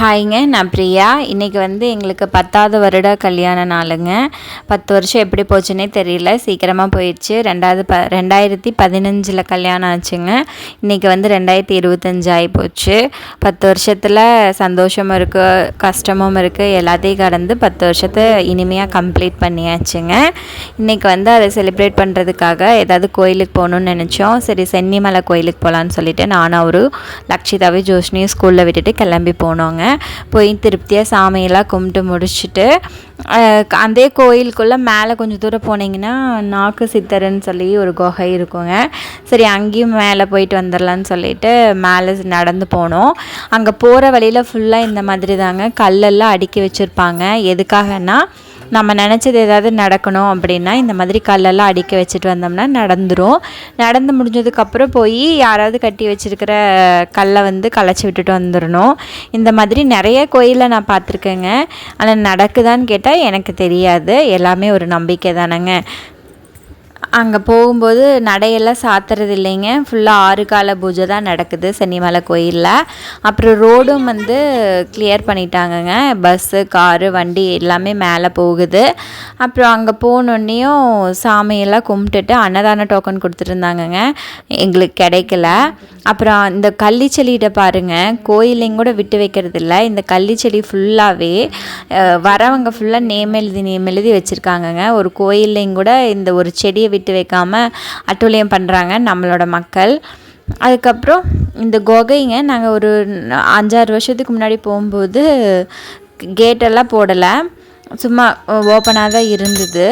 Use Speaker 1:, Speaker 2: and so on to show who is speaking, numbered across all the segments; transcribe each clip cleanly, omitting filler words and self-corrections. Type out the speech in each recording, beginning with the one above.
Speaker 1: ஹாய்ங்க, நான் பிரியா. இன்றைக்கி வந்து எங்களுக்கு 10வது வருட கல்யாண நாளுங்க. 10 வருஷம் எப்படி போச்சுன்னே தெரியல, சீக்கிரமாக போயிடுச்சு. 2015 கல்யாணம் ஆச்சுங்க. இன்றைக்கி வந்து 2025 ஆகி போச்சு. 10 வருஷத்தில் சந்தோஷமும் இருக்குது, கஷ்டமும் இருக்குது, எல்லாத்தையும் கடந்து 10 வருஷத்தை இனிமையாக கம்ப்ளீட் பண்ணியாச்சுங்க. இன்றைக்கி வந்து அதை செலிப்ரேட் பண்ணுறதுக்காக ஏதாவது கோயிலுக்கு போகணுன்னு நினச்சோம். சரி, சென்னிமலை கோயிலுக்கு போகலான்னு சொல்லிவிட்டு நானும் ஒரு லக்ஷிதாவே ஜோஷ்னியும் ஸ்கூலில் விட்டுட்டு கிளம்பி போனோங்க. போய் திருப்தியாக சாமியெல்லாம் கும்பிட்டு முடிச்சுட்டு அதே கோயிலுக்குள்ளே மேலே கொஞ்சம் தூரம் போனீங்கன்னா நாக்கு சித்தர்ன்னு சொல்லி ஒரு குகை இருக்குங்க. சரி, அங்கேயும் மேலே போயிட்டு வந்துடலான்னு சொல்லிட்டு மேலே நடந்து போனோம். அங்கே போகிற வழியில் ஃபுல்லாக இந்த மாதிரி தாங்க கல்லெல்லாம் அடுக்கி வச்சுருப்பாங்க. எதுக்காகன்னா, நம்ம நினச்சது ஏதாவது நடக்கணும் அப்படின்னா இந்த மாதிரி கல்லெல்லாம் அடுக்கி வச்சுட்டு வந்தோம்னா நடந்துடும். நடந்து முடிஞ்சதுக்கப்புறம் போய் யாராவது கட்டி வச்சுருக்கிற கல்லை வந்து கலைச்சி விட்டுட்டு வந்துடணும். இந்த மாதிரி நிறைய கோயிலில் நான் பார்த்துருக்கேங்க. ஆனால் நடக்குதான்னு கேட்டால் எனக்கு தெரியாது. எல்லாமே ஒரு நம்பிக்கை தானேங்க. அங்கே போகும்போது நடையெல்லாம் சாத்துறது இல்லைங்க. ஃபுல்லாக 6 கால பூஜை தான் நடக்குது சென்னிமலை கோயிலில். அப்புறம் ரோடும் வந்து கிளியர் பண்ணிட்டாங்கங்க. பஸ்ஸு, காரு, வண்டி எல்லாமே மேலே போகுது. அப்புறம் அங்கே போனோன்னையும் சாமியெல்லாம் கும்பிட்டுட்டு அன்னதான டோக்கன் கொடுத்துருந்தாங்கங்க. எங்களுக்கு கிடைக்கல. அப்புறம் இந்த கள்ளிச்செடியிட்ட பாருங்கள், கோயிலையும் கூட விட்டு வைக்கிறது இல்லை. இந்த கள்ளிச்செடி ஃபுல்லாகவே வரவங்க ஃபுல்லாக நேம் எழுதி வச்சுருக்காங்கங்க. ஒரு கோயிலையும் கூட இந்த ஒரு செடியை விட்டு வைக்காமல் அட்டூழியம் பண்ணுறாங்க நம்மளோட மக்கள். அதுக்கப்புறம் இந்த குகைங்க, நாங்கள் ஒரு 5-6 வருஷத்துக்கு முன்னாடி போகும்போது கேட்டெல்லாம் போடலை, சும்மா ஓப்பனாக தான் இருந்தது.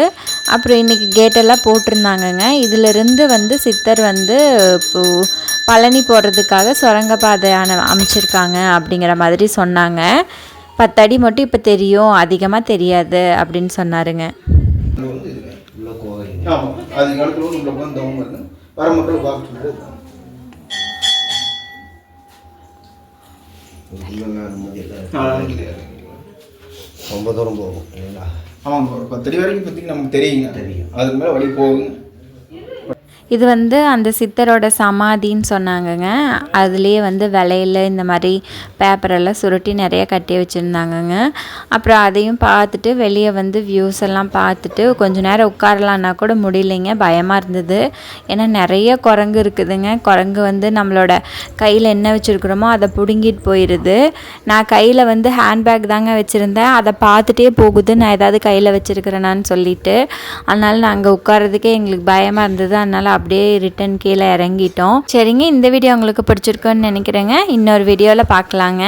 Speaker 1: அப்புறம் இன்றைக்கி கேட்டெல்லாம் போட்டிருந்தாங்கங்க. இதிலிருந்து வந்து சித்தர் வந்து பழனி போடுறதுக்காக சுரங்கப்பாதை அமைச்சிருக்காங்க அப்படிங்கிற மாதிரி சொன்னாங்க. 10 அடி மட்டும் இப்போ தெரியும், அதிகமாக தெரியாது அப்படின்னு சொன்னாருங்க.
Speaker 2: ரொம்ப தூரம் போகும் இல்லைங்களா?
Speaker 3: ஆமாங்க, ஒரு 10 அடி வரைக்கும் பற்றி நமக்கு தெரியுங்க. அதுக்கு மேலே வழி போகுங்க.
Speaker 1: இது வந்து அந்த சித்தரோட சமாதின்னு சொன்னாங்கங்க. அதுலேயே வந்து விலையில் இந்த மாதிரி பேப்பரெல்லாம் சுருட்டி நிறைய கட்டி வச்சுருந்தாங்கங்க. அப்புறம் அதையும் பார்த்துட்டு வெளியே வந்து வியூஸ் எல்லாம் பார்த்துட்டு கொஞ்சம் நேரம் உட்காரலான்னா கூட முடியலைங்க, பயமாக இருந்தது. ஏன்னா நிறைய குரங்கு இருக்குதுங்க. குரங்கு வந்து நம்மளோட கையில் என்ன வச்சுருக்குறோமோ அதை பிடுங்கிட்டு போயிடுது. நான் கையில் வந்து ஹேண்ட்பேக் தாங்க வச்சுருந்தேன், அதை பார்த்துட்டே போகுது நான் ஏதாவது கையில் வச்சுருக்கிறேனான்னு சொல்லிட்டு. அதனால் நாங்கள் உட்காரதுக்கே எங்களுக்கு பயமாக இருந்தது. அதனால் அப்படியே ரிட்டன் கீழே இறங்கிட்டோம். சரிங்க, இந்த வீடியோ உங்களுக்கு பிடிச்சிருக்குன்னு நினைக்கிறேங்க. இன்னொரு வீடியோவில் பார்க்கலாங்க.